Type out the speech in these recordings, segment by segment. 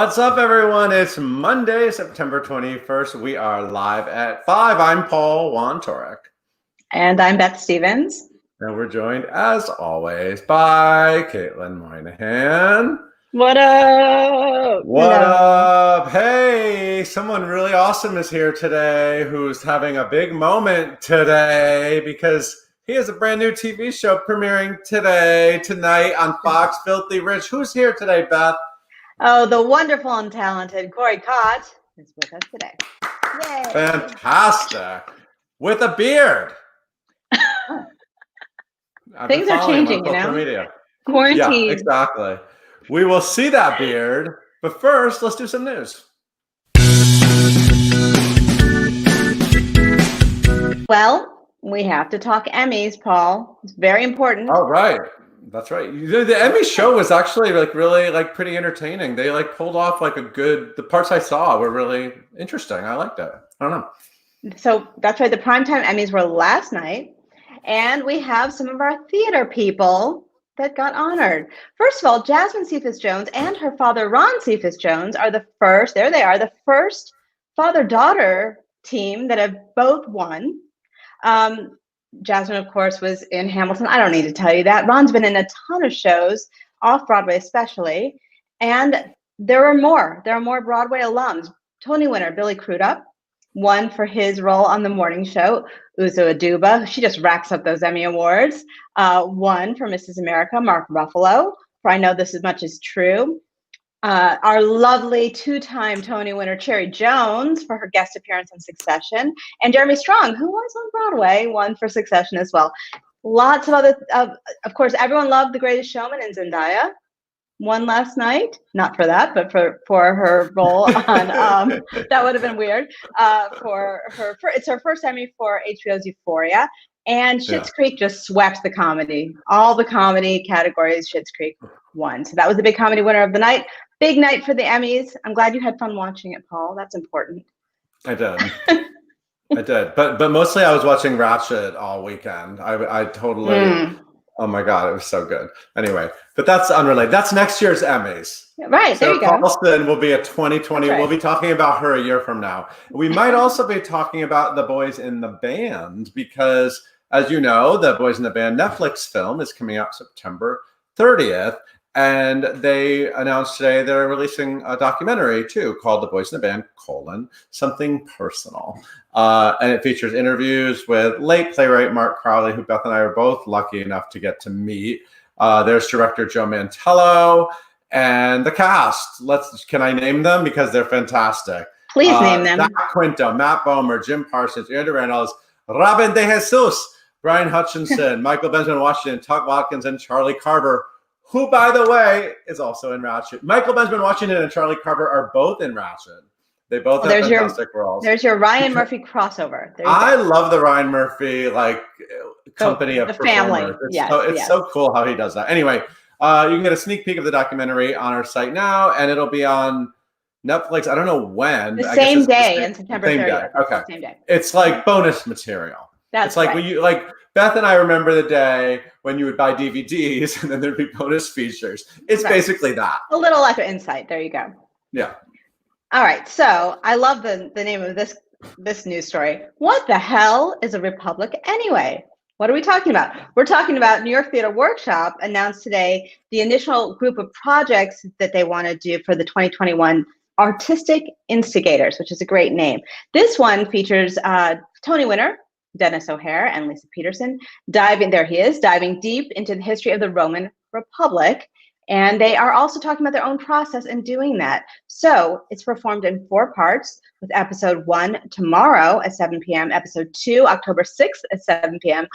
What's up, everyone? It's Monday, September 21st. We are live at 5. I'm Paul Wontorek. And I'm Beth Stevens. And we're joined, as always, by Caitlin Moynihan. What up? What up? Hey, someone really awesome is here today who's having a big moment today because he has a brand new TV show premiering tonight on Fox, Filthy Rich. Who's here today, Beth? Oh, the wonderful and talented Corey Cott is with us today. Yay. Fantastic. With a beard. Things are changing, you know? Media. Quarantine. Yeah, exactly. We will see that beard. But first, let's do some news. Well, we have to talk Emmys, Paul. It's very important. Oh, right. That's right. The Emmy show was actually really pretty entertaining. They pulled off the parts I saw were really interesting. I liked it. I don't know. So that's right. The primetime Emmys were last night, and we have some of our theater people that got honored. First of all, Jasmine Cephas-Jones and her father, Ron Cephas-Jones, are the first. There they are, the first father-daughter team that have both won. Jasmine, of course, was in Hamilton. I don't need to tell you that. Ron's been in a ton of shows, off-Broadway especially. And there are more. There are more Broadway alums. Tony winner Billy Crudup won for his role on The Morning Show. Uzo Aduba, she just racks up those Emmy Awards, won for Mrs. America. Mark Ruffalo, for I Know This As Much Is True. Our lovely two-time Tony winner Cherry Jones for her guest appearance on Succession, and Jeremy Strong, who was on Broadway, won for Succession as well. Lots of other, of course, everyone loved The Greatest Showman, and Zendaya won last night. Not for that, but for her role on that would have been weird. It's her first Emmy for HBO's Euphoria. And Schitt's Creek just swept the comedy. All the comedy categories, Schitt's Creek won. So that was the big comedy winner of the night. Big night for the Emmys. I'm glad you had fun watching it, Paul. That's important. I did. I did. But mostly I was watching Ratchet all weekend. I totally, oh my God, it was so good. Anyway, but that's unrelated. That's next year's Emmys. Right, so there you go. Paulson will be a 2020. Right. We'll be talking about her a year from now. We might also be talking about The Boys in the Band because, as you know, The Boys in the Band Netflix film is coming out September 30th. And they announced today they're releasing a documentary, too, called The Boys in the Band, Something Personal. And it features interviews with late playwright Mark Crowley, who Beth and I are both lucky enough to get to meet. There's director Joe Mantello and the cast. Can I name them? Because they're fantastic. Please name them. Zach Quinto, Matt Bomer, Jim Parsons, Andrew Reynolds, Robin De Jesus, Brian Hutchinson, Michael Benjamin Washington, Tug Watkins, and Charlie Carver, who, by the way, is also in Ratchet. Michael Benjamin Washington and Charlie Carver are both in Ratchet. They both have fantastic roles. There's your Ryan Murphy crossover. I love the Ryan Murphy company of the performers. family. It's so cool how he does that. Anyway, you can get a sneak peek of the documentary on our site now, and it'll be on Netflix. I don't know when. The same day in September 30th. Okay. Same day. It's like bonus material. That's right. When you Beth and I remember the day when you would buy DVDs and then there'd be bonus features. It's basically that. A little extra insight. There you go. Yeah. All right. So I love the name of this news story. What the hell is a republic anyway? What are we talking about? We're talking about New York Theater Workshop announced today the initial group of projects that they want to do for the 2021 Artistic Instigators, which is a great name. This one features Tony winner Dennis O'Hare and Lisa Peterson diving deep into the history of the Roman Republic. And they are also talking about their own process in doing that. So it's performed in 4 parts, with episode 1 tomorrow at 7 p.m., episode 2 October 6th at 7 p.m.,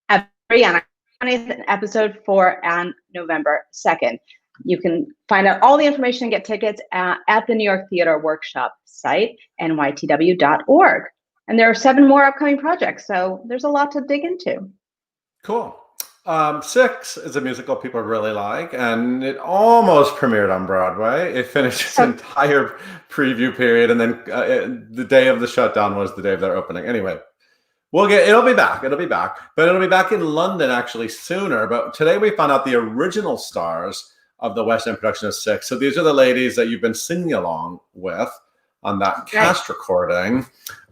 episode 3 on October 20th, and episode 4 on November 2nd. You can find out all the information and get tickets at the New York Theater Workshop site, nytw.org. And there are 7 more upcoming projects, so there's a lot to dig into. Cool. 6 is a musical people really like, and it almost premiered on Broadway. It finished its entire preview period, and then the day of the shutdown was the day of their opening. Anyway, it'll be back, but it'll be back in London actually sooner. But today we found out the original stars of the West End production of Six. So these are the ladies that you've been singing along with on that cast recording.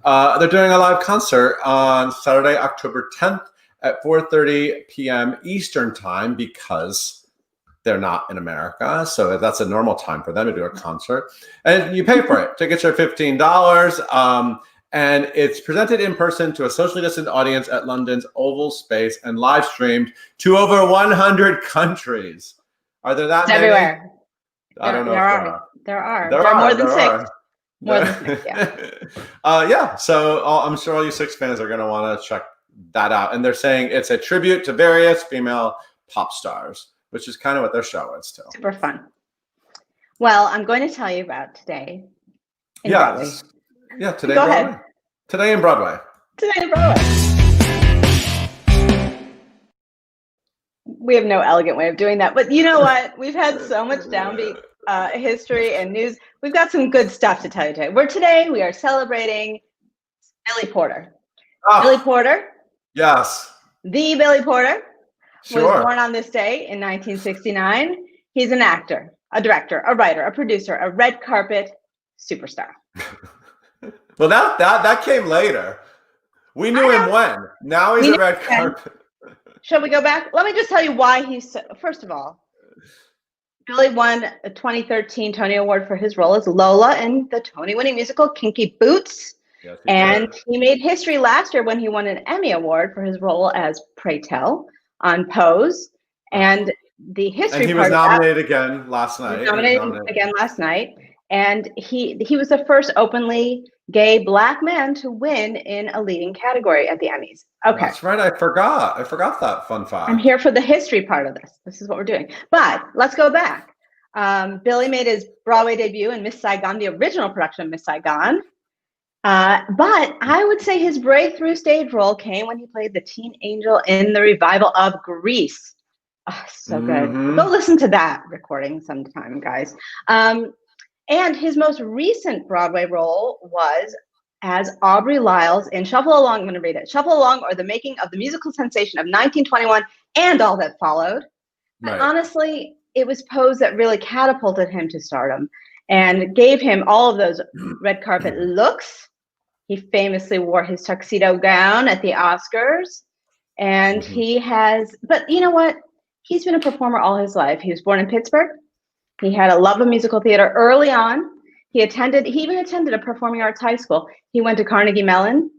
They're doing a live concert on Saturday, October 10th at 4:30 p.m. Eastern time because they're not in America. So that's a normal time for them to do a concert. And you pay for it. Tickets are $15. And it's presented in person to a socially distant audience at London's Oval Space and live streamed to over 100 countries. Are there that many? Everywhere. I don't know if there are. There are more than six. More than six, yeah. Yeah, so I'm sure all you Six fans are going to want to check that out. And they're saying it's a tribute to various female pop stars, which is kind of what their show is too. Super fun. Well, I'm going to tell you about today in Broadway. Yeah, today Go Broadway. ahead. Today in Broadway. Today in Broadway. We have no elegant way of doing that, but you know what? We've had so much downbeat history and news. We've got some good stuff to tell you today. We are celebrating Billy Porter. Billy Porter. Yes. The Billy Porter Sure. was born on this day in 1969. He's an actor, a director, a writer, a producer, a red carpet superstar. Well, that came later. We knew him when. Now he's a red carpet. Shall we go back? Let me just tell you why he's first of all, Billy won a 2013 Tony Award for his role as Lola in the Tony-winning musical Kinky Boots. Yes, he made history last year when he won an Emmy Award for his role as Pray Tell on Pose. And the history and he was nominated again last night. And he was the first openly gay Black man to win in a leading category at the Emmys. Okay. That's right. I forgot that fun fact. I'm here for the history part of this. This is what we're doing. But let's go back. Billy made his Broadway debut in Miss Saigon, the original production of Miss Saigon. But I would say his breakthrough stage role came when he played the teen angel in the revival of Grease. Oh, so good. Go listen to that recording sometime, guys. And his most recent Broadway role was as Aubrey Lyles in Shuffle Along. I'm going to read it. Shuffle Along, or the Making of the Musical Sensation of 1921 and All That Followed. Right. And honestly, it was Pose that really catapulted him to stardom and gave him all of those red carpet looks. He famously wore his tuxedo gown at the Oscars. And but you know what? He's been a performer all his life. He was born in Pittsburgh. He had a love of musical theater early on. He even attended a performing arts high school. He went to Carnegie Mellon,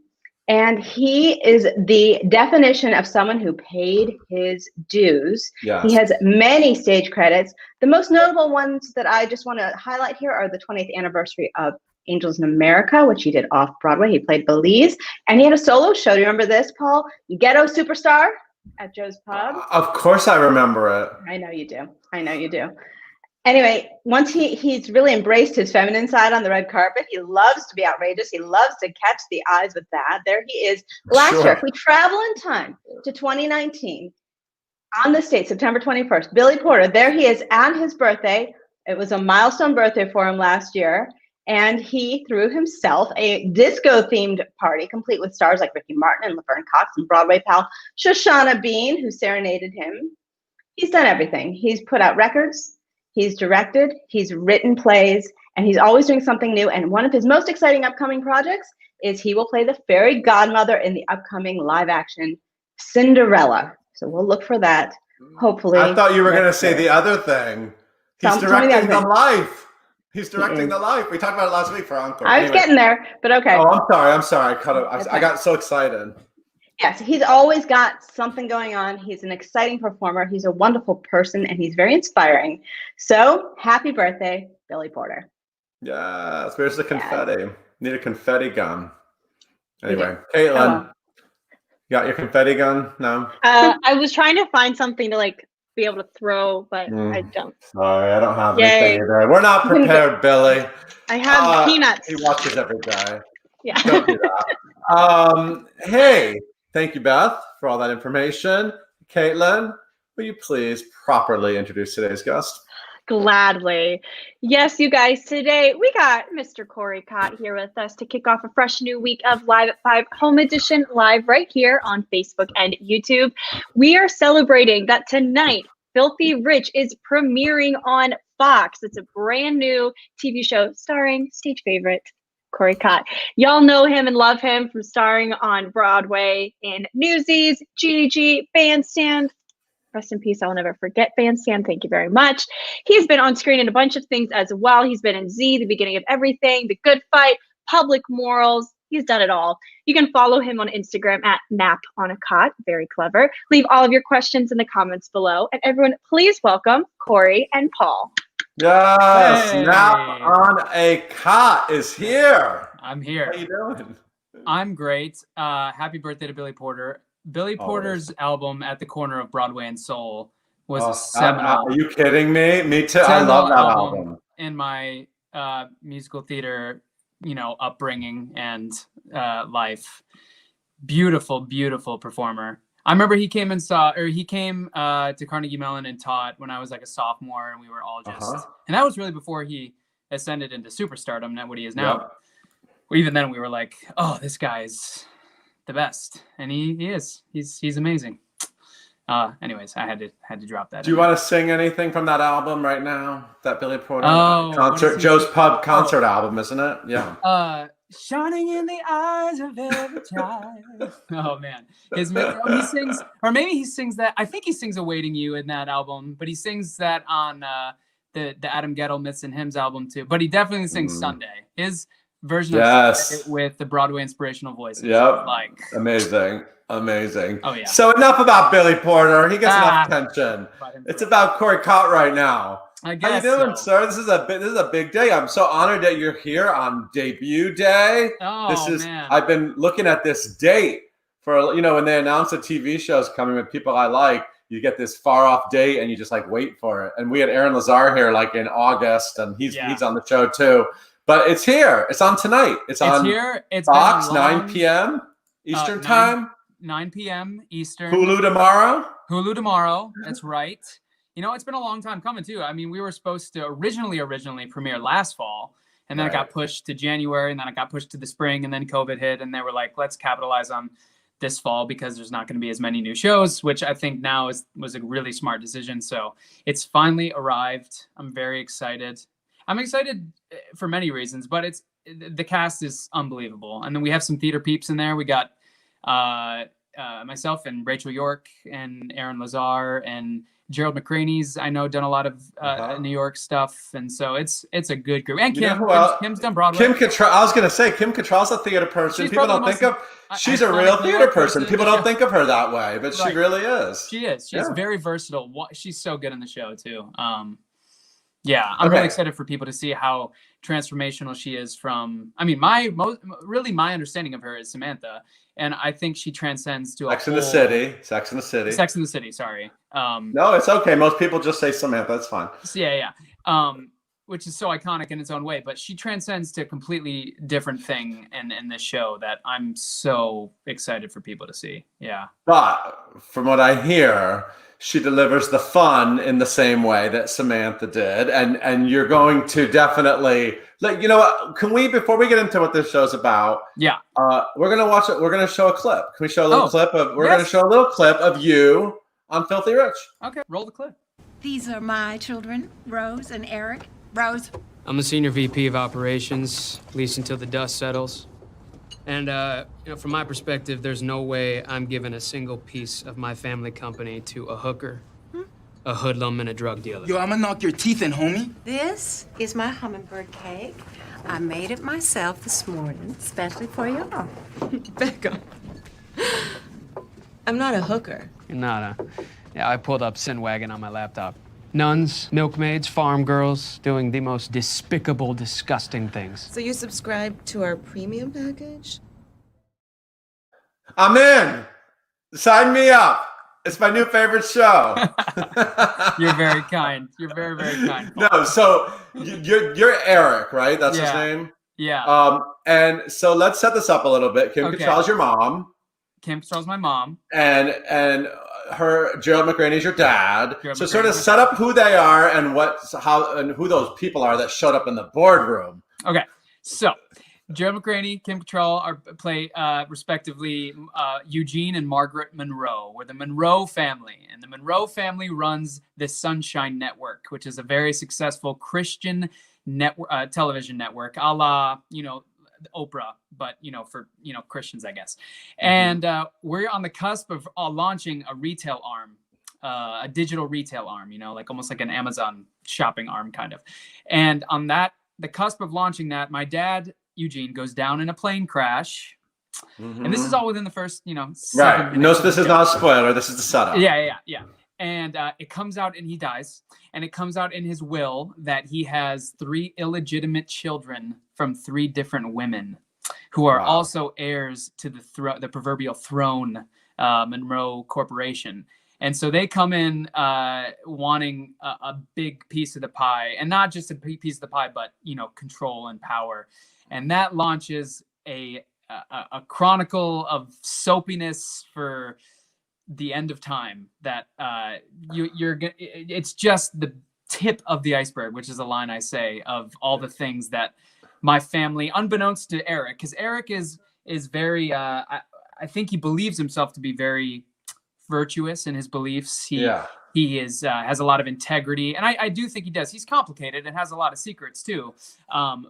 and he is the definition of someone who paid his dues. Yes. He has many stage credits. The most notable ones that I just want to highlight here are the 20th anniversary of Angels in America, which he did off Broadway. He played Belize, and he had a solo show. Do you remember this, Paul? Ghetto Superstar at Joe's Pub. Of course I remember it. I know you do. Anyway, once he's really embraced his feminine side on the red carpet. He loves to be outrageous. He loves to catch the eyes with that. There he is. Last year, if we travel in time to 2019, on this date, September 21st, Billy Porter, there he is on his birthday. It was a milestone birthday for him last year. And he threw himself a disco-themed party, complete with stars like Ricky Martin and Laverne Cox and Broadway pal Shoshana Bean, who serenaded him. He's done everything. He's put out records. He's directed, he's written plays, and he's always doing something new. And one of his most exciting upcoming projects is he will play the fairy godmother in the upcoming live-action Cinderella. So we'll look for that, hopefully. I thought you were going to say the other thing. He's directing The Life. He's directing The Life. We talked about it last week for Encore. I was getting there, but okay. Oh, I'm sorry. I got so excited. Yes, he's always got something going on. He's an exciting performer. He's a wonderful person, and he's very inspiring. So, happy birthday, Billy Porter. Yes, where's the confetti? Need a confetti gun. Anyway, Caitlin, you got your confetti gun? No? I was trying to find something to be able to throw, but I don't. Sorry, I don't have anything either. We're not prepared, Billy. I have peanuts. He watches every day. Yeah. Don't do that. Hey. Thank you, Beth, for all that information. Caitlin, will you please properly introduce today's guest? Gladly. Yes, you guys, today we got Mr. Corey Cott here with us to kick off a fresh new week of Live at 5 Home Edition live right here on Facebook and YouTube. We are celebrating that tonight Filthy Rich is premiering on Fox. It's a brand new TV show starring stage favorite Corey Cott. Y'all know him and love him from starring on Broadway in Newsies, GG, Bandstand. Rest in peace. I'll never forget Bandstand. Thank you very much. He's been on screen in a bunch of things as well. He's been in Z, The Beginning of Everything, The Good Fight, Public Morals. He's done it all. You can follow him on Instagram at naponacot. Very clever. Leave all of your questions in the comments below. And everyone, please welcome Corey and Paul. Yes, Hey. Nap on a Cot is here. I'm here. How you doing? I'm great. Happy birthday to Billy Porter. Billy Porter's album At the Corner of Broadway and Soul was a seminal. Are you kidding me? Me too. I love that album. In my musical theater, upbringing and life. Beautiful, beautiful performer. I remember he came to Carnegie Mellon and taught when I was like a sophomore, and we were all just, and that was really before he ascended into superstardom, not what he is now. Yep. Well, even then we were like, oh, this guy's the best, and he is. He's amazing. Anyways, I had to drop that. Do you want to sing anything from that album right now? That Billy Porter concert, Joe's Pub concert album, isn't it? Yeah. Shining in the eyes of every child. Oh man, he sings, or maybe he sings that. I think he sings "Awaiting You" in that album, but he sings that on the Adam Gettle Myths and Hymns album too. But he definitely sings "Sunday." His version of Sunday with the Broadway inspirational voices. Yep. Like amazing. Oh yeah. So enough about Billy Porter. He gets enough attention. It's about Corey Cott right now. I guess. How you doing, sir? This is a big day. I'm so honored that you're here on debut day. Man. I've been looking at this date for when they announce the TV shows coming with people I like. You get this far off date and you just like wait for it. And we had Aaron Lazar here like in August, and he's on the show too. But it's here. It's on tonight. It's on here. It's Fox 9 p.m. Eastern time. 9 p.m. Eastern. Hulu tomorrow. That's right. It's been a long time coming too. I mean, we were supposed to originally premiere last fall, and then it got pushed to January, and then it got pushed to the spring, and then COVID hit, and they were like, let's capitalize on this fall because there's not going to be as many new shows, which I think now was a really smart decision. So it's finally arrived. I'm very excited. I'm excited for many reasons, but the cast is unbelievable. And then we have some theater peeps in there. We got myself and Rachel York and Aaron Lazar and Gerald McCraney's, I know, done a lot of New York stuff, and so it's a good group. And Kim's done Broadway. Kim Cattrall. I was going to say Kim Cattrall's a theater person. People don't think of she's a real theater person. People don't think of her that way, but she really is. She is. She's very versatile. She's so good in the show too. I'm really excited for people to see how transformational she is from. I mean, my understanding of her is Samantha, and I think she transcends to Sex in the City. Sex in the City. Sorry. No, it's okay. Most people just say Samantha. It's fine. Yeah. Which is so iconic in its own way, but she transcends to a completely different thing in this show that I'm so excited for people to see. Yeah. But from what I hear, she delivers the fun in the same way that Samantha did. And you're going to definitely can we, before we get into what this show's about, we're going to watch it. We're going to show a clip. Can we show a little clip going to show a little clip of you on Filthy Rich. Okay, roll the clip. These are my children, Rose and Eric. Rose. I'm the senior VP of operations, at least until the dust settles. And, from my perspective, there's no way I'm giving a single piece of my family company to a hooker, a hoodlum, and a drug dealer. Yo, I'm gonna knock your teeth in, homie. This is my hummingbird cake. I made it myself this morning, especially for y'all. Becca, I'm not a hooker. You're not, huh? Yeah, I pulled up Sin Wagon on my laptop. Nuns, milkmaids, farm girls, doing the most despicable, disgusting things. So you subscribe to our premium package? I'm in. Sign me up. It's my new favorite show. You're very kind. You're very, very kind. No, so you're Eric, right? That's his name? Yeah. And so let's set this up a little bit. Kim Cattrall's your mom. Kim Cattrall's my mom. And Gerald McCraney's your dad. So sort of set up who they are and who those people are that showed up in the boardroom. Okay. So Joe McCraney, Kim Cattrall play respectively Eugene and Margaret Monroe. We're the Monroe family, and the Monroe family runs the Sunshine Network, which is a very successful Christian network, television network, a la Oprah, but for Christians, I guess. And we're on the cusp of launching a retail arm, a digital retail arm, like almost like an Amazon shopping arm kind of. And on the cusp of launching that, my dad Eugene goes down in a plane crash, and this is all within the first 7 right. No, minutes this is not a spoiler. This is the setup. Yeah. And it comes out, and he dies, and it comes out in his will that he has 3 illegitimate children from 3 different women who are also heirs to the proverbial throne, Monroe Corporation. And so they come in wanting a big piece of the pie, and not just a piece of the pie, but control and power. And that launches a chronicle of soapiness for the end of time. That it's just the tip of the iceberg, which is a line I say, of all the things that my family, unbeknownst to Eric, because Eric is very, I think he believes himself to be very virtuous in his beliefs. He has a lot of integrity, and I do think he does. He's complicated and has a lot of secrets too,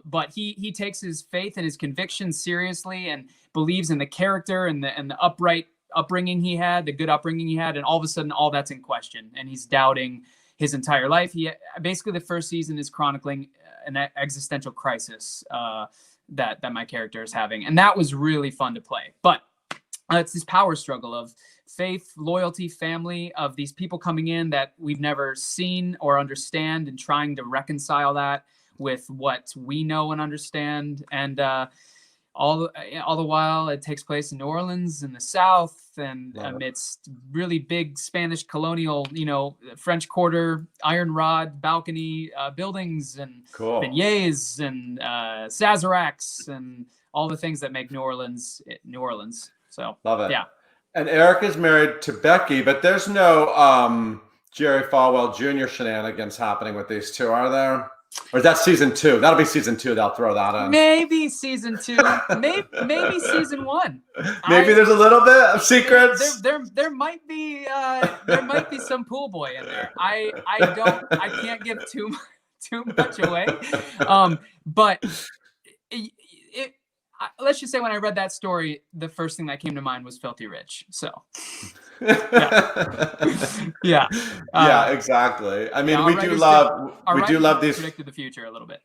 but he takes his faith and his convictions seriously, and believes in the character and the upright upbringing he had, the good upbringing he had, and all of a sudden all that's in question, and he's doubting his entire life. He basically, the first season is chronicling an existential crisis that my character is having, and that was really fun to play. But it's this power struggle of faith, loyalty, family, of these people coming in that we've never seen or understand, and trying to reconcile that with what we know and understand. And all the while, it takes place in New Orleans in the South, and amidst really big Spanish colonial, French Quarter, iron rod balcony buildings, and beignets and Sazeracs, and all the things that make New Orleans New Orleans. So love it. Yeah. And Eric is married to Becky, but there's no Jerry Falwell Jr. shenanigans happening with these two, are there? Or is that season 2? That'll be season 2. They'll throw that in. Maybe season 2. maybe season 1. Maybe there's a little bit of secrets. There might be some pool boy in there. I can't give too much away. But let's just say, when I read that story, the first thing that came to mind was Filthy Rich. So, yeah, exactly. I mean, we do love these. Predicted the future a little bit.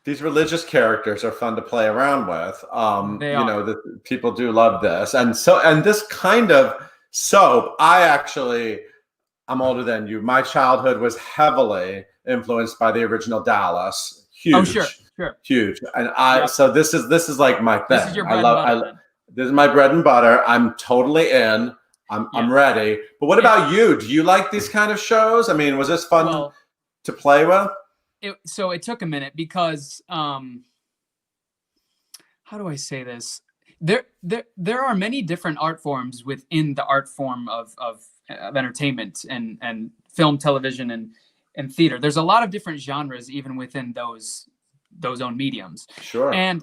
These religious characters are fun to play around with. The people do love this, and this kind of soap. I'm older than you. My childhood was heavily influenced by the original Dallas. Huge. Oh, sure. Huge. And so this is like my thing. This is your bread and butter. This is my bread and butter. I'm totally in. I'm ready. But what about you? Do you like these kind of shows? I mean, was this fun to play with? So it took a minute, because how do I say this? There are many different art forms within the art form of entertainment and film, television, and theater. There's a lot of different genres even within those own mediums. Sure. And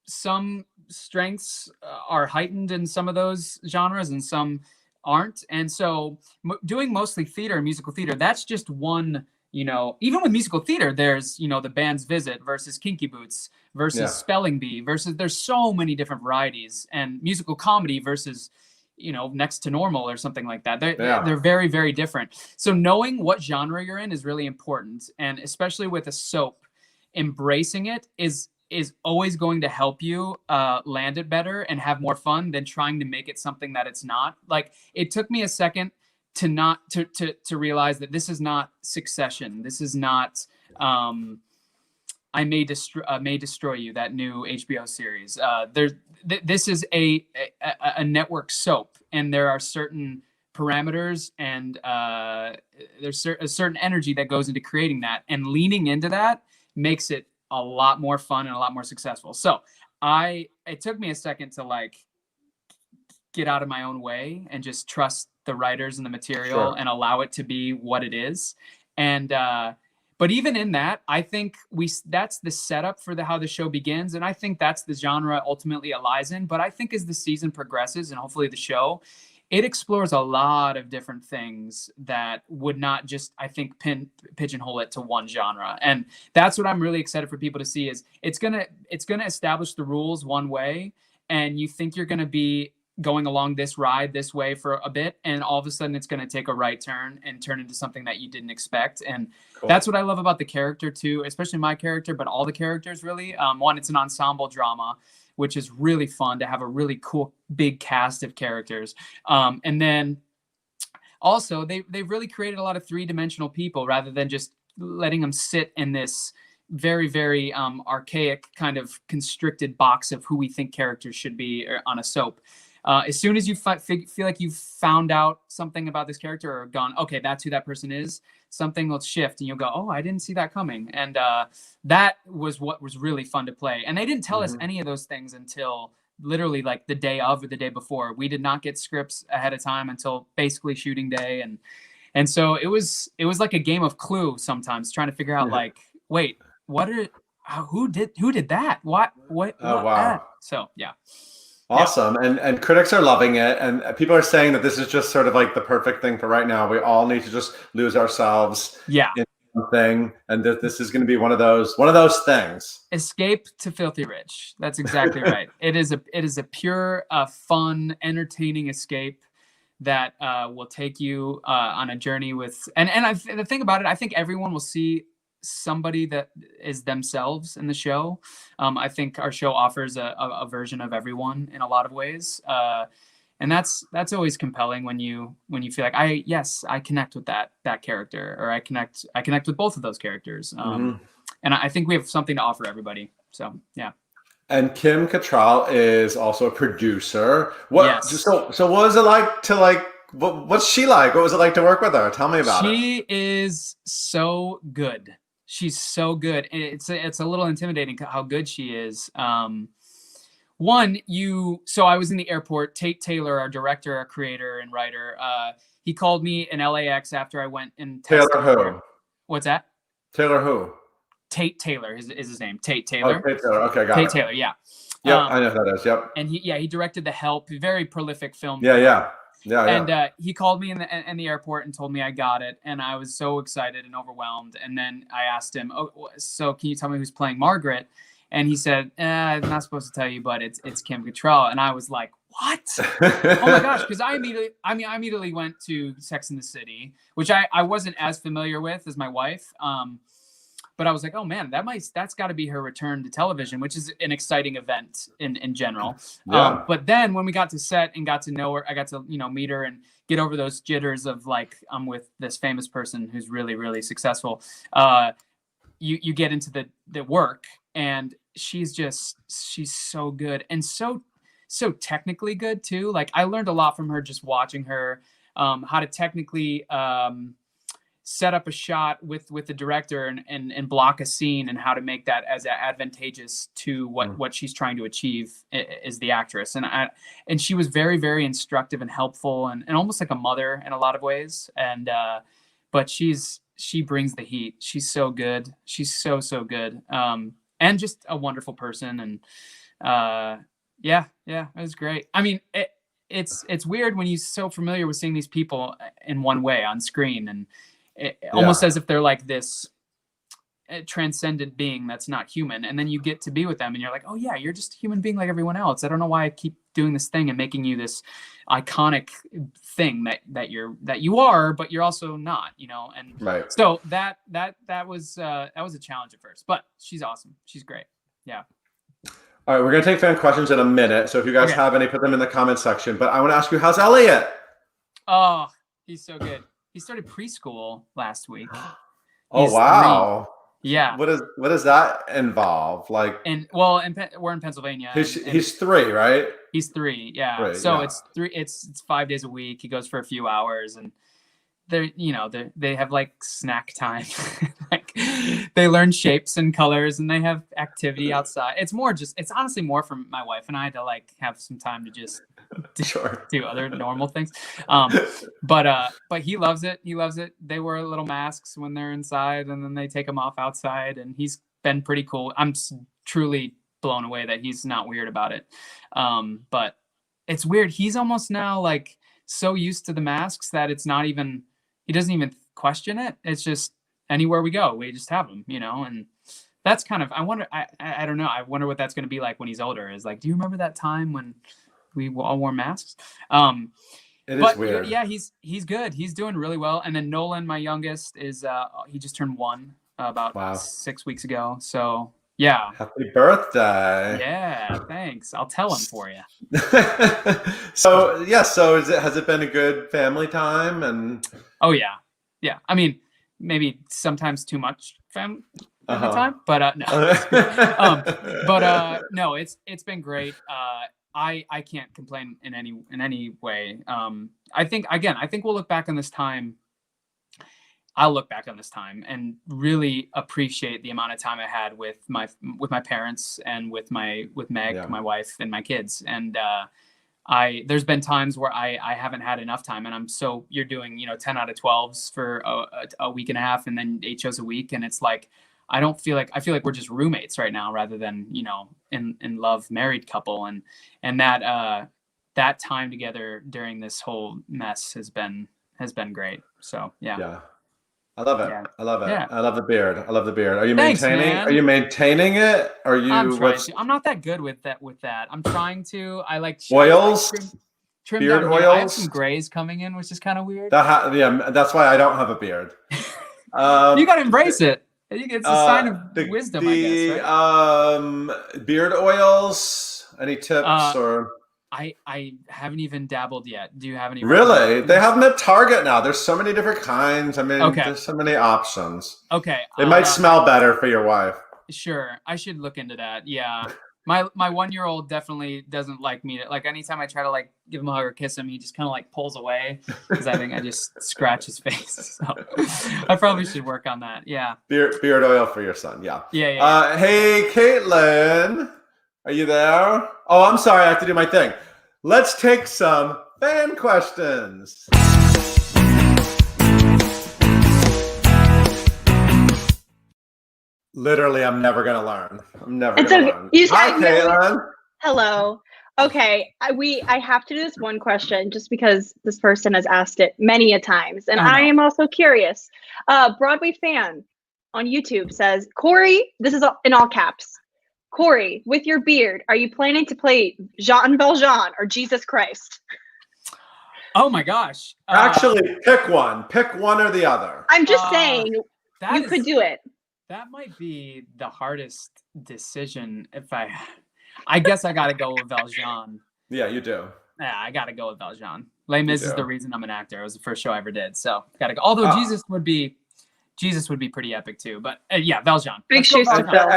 some strengths are heightened in some of those genres, and some aren't. And so doing mostly theater and musical theater, that's just one, even with musical theater, there's, the Band's Visit versus Kinky Boots versus Spelling Bee versus, there's so many different varieties, and musical comedy versus, Next to Normal or something like that. They're very, very different. So knowing what genre you're in is really important. And especially with a soap, embracing it is always going to help you land it better and have more fun than trying to make it something that it's not. Like, it took me a second to realize that this is not Succession. This is not I May Destroy You, that new HBO series. This is a network soap, and there are certain parameters, and there's a certain energy that goes into creating that, and leaning into that makes it a lot more fun and a lot more successful. So it took me a second to get out of my own way and just trust the writers and the material and allow it to be what it is. And But even in that, I think that's the setup for how the show begins. And I think that's the genre ultimately it lies in. But I think as the season progresses and hopefully the show, it explores a lot of different things that would not just, I think, pigeonhole it to one genre. And that's what I'm really excited for people to see is it's gonna establish the rules one way, and you think you're gonna be going along this ride this way for a bit, and all of a sudden it's going to take a right turn and turn into something that you didn't expect. And that's what I love about the character too, especially my character, but all the characters really. One, it's an ensemble drama, which is really fun to have a really cool big cast of characters. And then also they've really created a lot of three-dimensional people rather than just letting them sit in this very, very archaic kind of constricted box of who we think characters should be on a soap. As soon as you feel like you've found out something about this character or gone, okay, that's who that person is, something will shift and you'll go, oh, I didn't see that coming. And that was what was really fun to play. And they didn't tell us any of those things until literally like the day of or the day before. We did not get scripts ahead of time until basically shooting day. And so it was like a game of Clue sometimes, trying to figure out like, wait, who did that? What? Oh, wow. So, yeah. Awesome. And critics are loving it. And people are saying that this is just sort of like the perfect thing for right now. We all need to just lose ourselves in something. And this is going to be one of those things. Escape to Filthy Rich. That's exactly right. It is a pure, fun, entertaining escape that will take you on a journey with. And the thing about it, I think everyone will see somebody that is themselves in the show. I think our show offers a version of everyone in a lot of ways, and that's always compelling when you feel like I connect with that character, or I connect with both of those characters, and I think we have something to offer everybody. So yeah. And Kim Cattrall is also a producer. So what was it like to what's she like? What was it like to work with her? Tell me about it. She is so good. She's so good. It's a little intimidating how good she is. So I was in the airport. Tate Taylor, our director, our creator and writer, he called me in LAX after I went and tested. Taylor who? What's that? Taylor who? Tate Taylor is his name. Tate Taylor. Oh, Tate Taylor. Okay, got it. Tate Taylor, yeah. Yep, I know who that is. Yep. And he directed The Help, very prolific film. Yeah. And he called me in the airport and told me I got it, and I was so excited and overwhelmed. And then I asked him, "Oh, so can you tell me who's playing Margaret?" And he said, "I'm not supposed to tell you, but it's Kim Cattrall." And I was like, "What?" Oh my gosh! Because I immediately went to Sex and the City, which I wasn't as familiar with as my wife. But I was like, oh man, that's got to be her return to television, which is an exciting event in general. Yeah. But then when we got to set and got to know her, I got to meet her and get over those jitters of like, I'm with this famous person who's really, really successful. You get into the work, and she's so good and so technically good too. Like I learned a lot from her just watching her, how to technically set up a shot with the director and block a scene, and how to make that as advantageous to what she's trying to achieve as the actress. And she was very, very instructive and helpful and almost like a mother in a lot of ways. And but she brings the heat. She's so good. She's so good. And just a wonderful person. And yeah, it was great. I mean, it's weird when you're so familiar with seeing these people in one way on screen, and almost as if they're like this transcendent being that's not human, and then you get to be with them and you're like, oh yeah, you're just a human being like everyone else. I don't know why I keep doing this thing and making you this iconic thing that you are, but you're also not, and right. So that was a challenge at first, but she's awesome. She's great. Yeah. All right, we're gonna take fan questions in a minute, so if you guys have any, put them in the comment section. But I want to ask you, how's Elliot? Oh, he's so good. He started preschool last week. Oh wow! 3. Yeah. What does that involve? Like, we're in Pennsylvania. He's 3, right? He's 3. Yeah. 3, so it's 3. It's 5 days a week. He goes for a few hours, and they have like snack time. Like they learn shapes and colors and they have activity outside. It's honestly more for my wife and I to like have some time to just do other normal things. But he loves it. They wear little masks when they're inside and then they take them off outside, and he's been pretty cool. I'm truly blown away that he's not weird about it. But it's weird. He's almost now like so used to the masks that he doesn't even question it. It's just anywhere we go, we just have them, and that's kind of, I don't know. I wonder what that's going to be like when he's older. Is like, do you remember that time when we all wore masks? It is weird. Yeah, he's good. He's doing really well. And then Nolan, my youngest, is he just turned 1 about 6 weeks ago. So yeah. Happy birthday. Yeah, thanks. I'll tell him for you. So has it been a good family time? And oh yeah. I mean, maybe sometimes too much family time, but no. No, it's been great. I can't complain in any way. I think we'll look back on this time. I'll look back on this time and really appreciate the amount of time I had with my parents and with Meg, my wife, and my kids. And there's been times where I haven't had enough time, and you're doing 10 out of 12s for a week and a half, and then 8 shows a week, and it's like I feel like we're just roommates right now rather than in love married couple, and that time together during this whole mess has been great. So yeah. I love it. Yeah. I love it. Yeah. I love the beard. Are you Thanks, maintaining? man. Are you maintaining it? I'm not that good with that. I'm trying to. I like oils. Trim beard down oils. Here. I have some grays coming in, which is kind of weird. That's why I don't have a beard. You got to embrace it. It's a sign of wisdom, I guess. Right? Beard oils. Any tips or? I haven't even dabbled yet. Do you have any? Really? They have them at Target now. There's so many different kinds. I mean, there's so many options. Okay. It might smell better for your wife. Sure. I should look into that. Yeah. My 1-year-old definitely doesn't like me. Like anytime I try to like give him a hug or kiss him, he just kind of like pulls away because I think I just scratch his face. So I probably should work on that. Yeah. Beard oil for your son. Yeah. Yeah. Hey, Caitlin. Are you there? Oh, I'm sorry. I have to do my thing. Let's take some fan questions. Literally, I'm never going to learn. Learn. Hi, Caitlin. Hello. Okay. I have to do this one question just because this person has asked it many a times. And I am also curious. Broadway fan on YouTube says, Corey, this is in all caps. Corey, with your beard, are you planning to play Jean Valjean or Jesus Christ? Oh my gosh. Actually, pick one. Pick one or the other. I'm just saying you could do it. That might be the hardest decision. I guess I got to go with Valjean. Yeah, you do. Yeah, I got to go with Valjean. Les Mis is the reason I'm an actor. It was the first show I ever did. So got to go. Although Jesus would be pretty epic too. But yeah, Valjean. Big shoes to fill.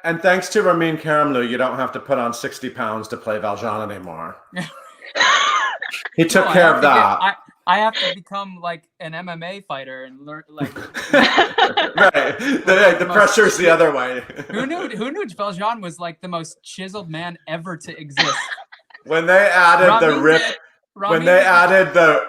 And thanks to Ramin Karimloo, you don't have to put on 60 pounds to play Valjean anymore. He took care of that. I have to become like an MMA fighter and learn like. Right, the pressure's the other way. Who knew Valjean was like the most chiseled man ever to exist? When they added the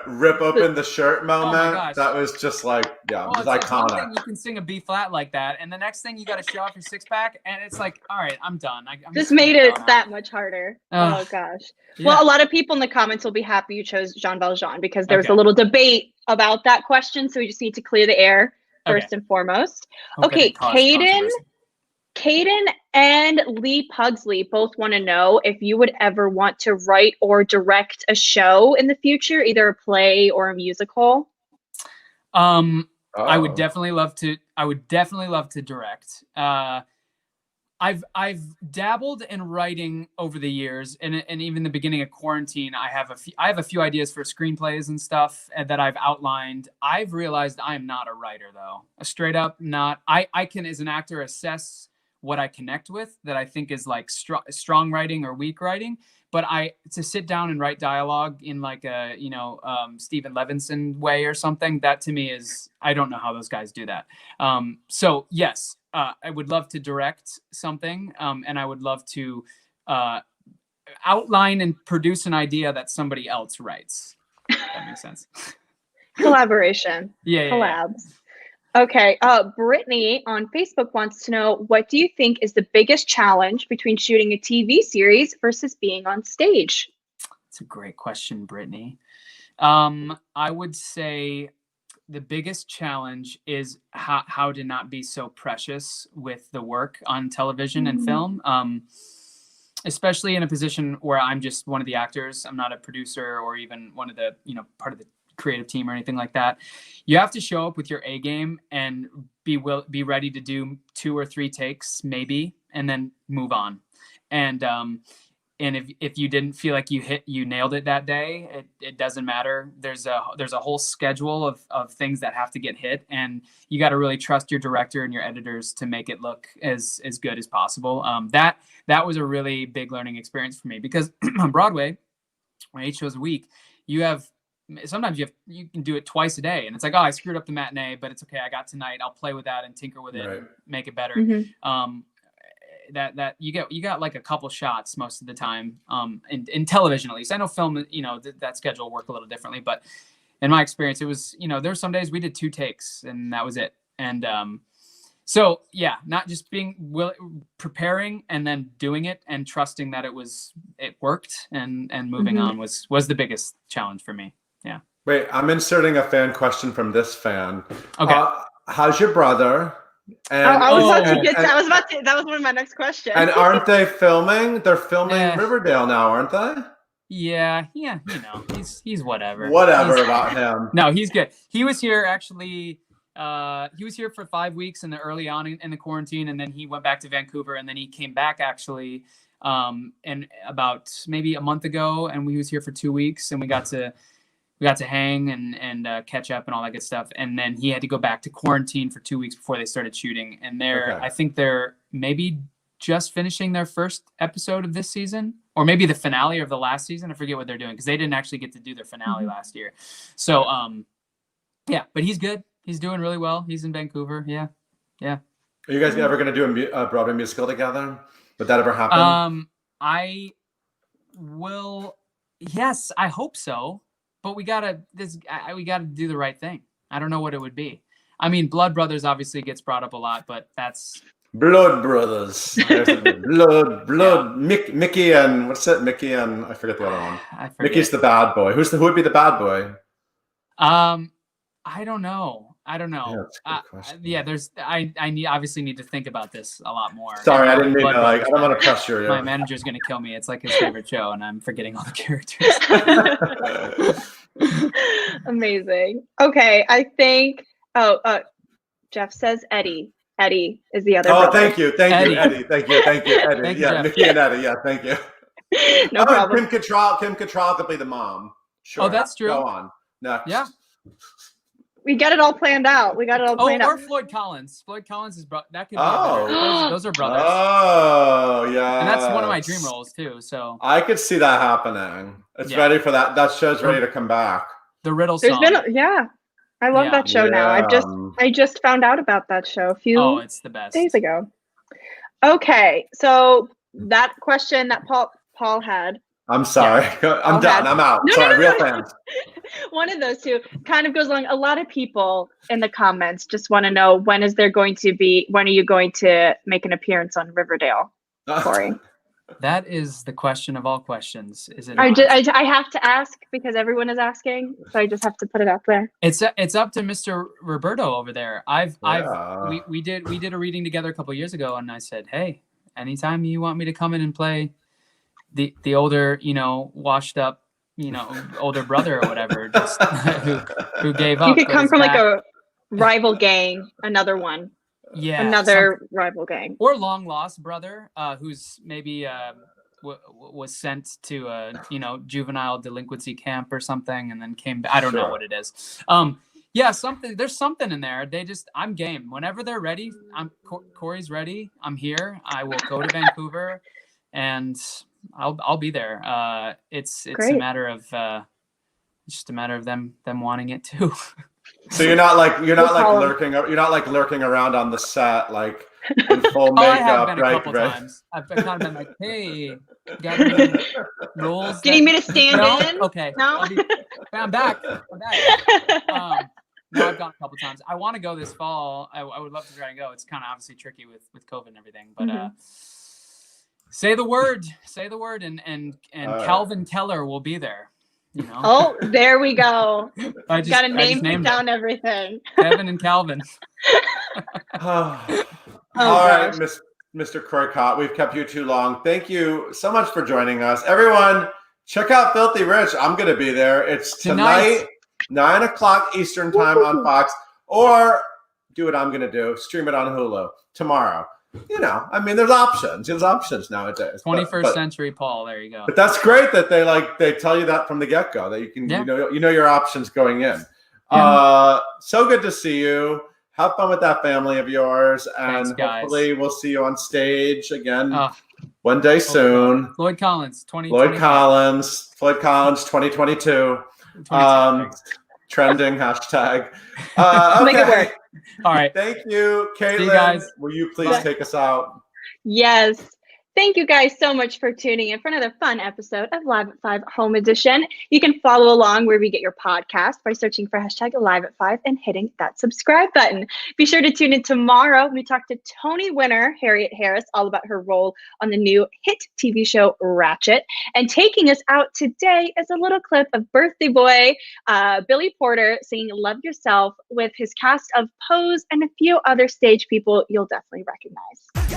rip open the shirt moment, that was just like, it was iconic. One thing you can sing a B flat like that, and the next thing you got to show off your 6-pack, and it's like, all right, I'm done. I'm just made it that much harder. Oh gosh. Yeah. Well, a lot of people in the comments will be happy you chose Jean Valjean because there was a little debate about that question, so we just need to clear the air first and foremost. Okay, Caden and Lee Pugsley both want to know if you would ever want to write or direct a show in the future, either a play or a musical. I would definitely love to. Direct. I've dabbled in writing over the years, and even the beginning of quarantine, I have a few ideas for screenplays and stuff that I've outlined. I've realized I am not a writer though. Straight up not. I can as an actor assess what I connect with that I think is like strong writing or weak writing. But to sit down and write dialogue in like a, Stephen Levinson way or something, that to me is, I don't know how those guys do that. So yes, I would love to direct something, and I would love to outline and produce an idea that somebody else writes. If that makes sense. Collaboration. Yeah. Collabs. Okay. Brittany on Facebook wants to know, what do you think is the biggest challenge between shooting a TV series versus being on stage? It's a great question, Brittany. I would say the biggest challenge is how to not be so precious with the work on television and film. Especially in a position where I'm just one of the actors. I'm not a producer or even one of the, part of the creative team or anything like that. You have to show up with your A game and be ready to do 2 or 3 takes maybe, and then move on. And if you didn't feel like you nailed it that day, it doesn't matter. There's a whole schedule of things that have to get hit, and you got to really trust your director and your editors to make it look as good as possible. That was a really big learning experience for me, because on Broadway, 8 shows a week, sometimes you can do it twice a day, and it's like, oh, I screwed up the matinee, but it's okay. I got tonight. I'll play with that and tinker with it, and make it better. That you got like a couple shots most of the time, in television at least. I know film, that schedule worked a little differently, but in my experience, it was, there were some days we did 2 takes and that was it. And so yeah, not just preparing and then doing it and trusting that it worked and moving on was the biggest challenge for me. Yeah. Wait, I'm inserting a fan question from this fan. Okay. How's your brother? And, I was about to. That was one of my next questions. And aren't they filming? They're filming Riverdale now, aren't they? Yeah. He's whatever. Whatever about him. No, he's good. He was here actually. He was here for 5 weeks early on in the quarantine, and then he went back to Vancouver, and then he came back actually, and about maybe a month ago, and we was here for 2 weeks, and we got to hang and catch up and all that good stuff. And then he had to go back to quarantine for 2 weeks before they started shooting. And I think they're maybe just finishing their first episode of this season, or maybe the finale of the last season. I forget what they're doing, because they didn't actually get to do their finale last year. So, yeah, but he's good. He's doing really well. He's in Vancouver. Yeah. Are you guys ever going to do a Broadway musical together? Would that ever happen? I will. Yes, I hope so. But we gotta do the right thing. I don't know what it would be. I mean, Blood Brothers obviously gets brought up a lot, but that's Blood Brothers. Blood. Yeah. Mickey and what's that? Mickey and I forget the other one. Mickey's the bad boy. Who would be the bad boy? I don't know. Yeah, I obviously need to think about this a lot more. Sorry, I didn't mean to, I don't want to pressure you. My manager's gonna kill me. It's like his favorite show, and I'm forgetting all the characters. Amazing. Okay, I think. Jeff says Eddie. Eddie is the other. brother. Thank you, Eddie. Thank you, Eddie. Thank you, yeah, Jeff. Mickey and Eddie. Yeah, thank you. No problem. Kim Cattrall could be the mom. Sure. Oh, that's true. Go on. Next. Yeah. We got it all planned out. Or Floyd Collins. Floyd Collins is that could be those are brothers. Oh, yeah. And that's one of my dream roles too. So I could see that happening. It's ready for that. That show's ready to come back. The Riddle There's song. I love that show now. I just found out about that show a few it's the best. days ago. Okay, so that question that Paul had. I'm sorry. I'm done. I'm out. Real fans. One of those two kind of goes along. A lot of people in the comments just want to know, when are you going to make an appearance on Riverdale, Corey? That is the question of all questions, is it? I have to ask because everyone is asking, so I just have to put it out there. It's up to Mr. Roberto over there. We did a reading together a couple of years ago, and I said, hey, anytime you want me to come in and play the older, washed up, older brother or whatever, just who gave up. You could come from like a rival gang, another one. Yeah. Another rival gang. Or long lost brother, who's maybe was sent to a, juvenile delinquency camp or something and then came back. I don't know what it is. Yeah, there's something in there. I'm game. Whenever they're ready, Corey's ready. I'm here. I will go to Vancouver and I'll be there. It's Great. it's just a matter of them wanting it too. So you're not like lurking around on the set like in full makeup, I have been right? a couple times. I've kind of been like, hey, got any roles? Do you need me to stand in? Okay. No? I'm back. No, I've gone a couple times. I want to go this fall. I would love to try and go. It's kind of obviously tricky with COVID and everything, but say the word, and Calvin Keller will be there. You know? Oh, there we go. Got to name down it. everything. Kevin and Calvin. All right, Mr. Corey Cott, we've kept you too long. Thank you so much for joining us. Everyone, check out Filthy Rich. I'm going to be there. It's tonight 9:00 Eastern time on Fox, or do what I'm going to do, stream it on Hulu tomorrow. You know, I mean, there's options. There's options nowadays. 21st century Paul. There you go. But that's great that they tell you that from the get-go, that you can you know your options going in. Yeah. So good to see you. Have fun with that family of yours, and hopefully we'll see you on stage again one day soon. Lloyd Collins, 2022. Trending hashtag. Okay. Make it work. All right. Thank you, Caitlin. See you guys. Will you please take us out? Yes. Thank you guys so much for tuning in for another fun episode of Live at 5 Home Edition. You can follow along wherever you get your podcast by searching for hashtag Live at 5 and hitting that subscribe button. Be sure to tune in tomorrow when we talk to Tony winner Harriet Harris all about her role on the new hit TV show Ratchet. And taking us out today is a little clip of birthday boy Billy Porter singing Love Yourself with his cast of Pose and a few other stage people you'll definitely recognize.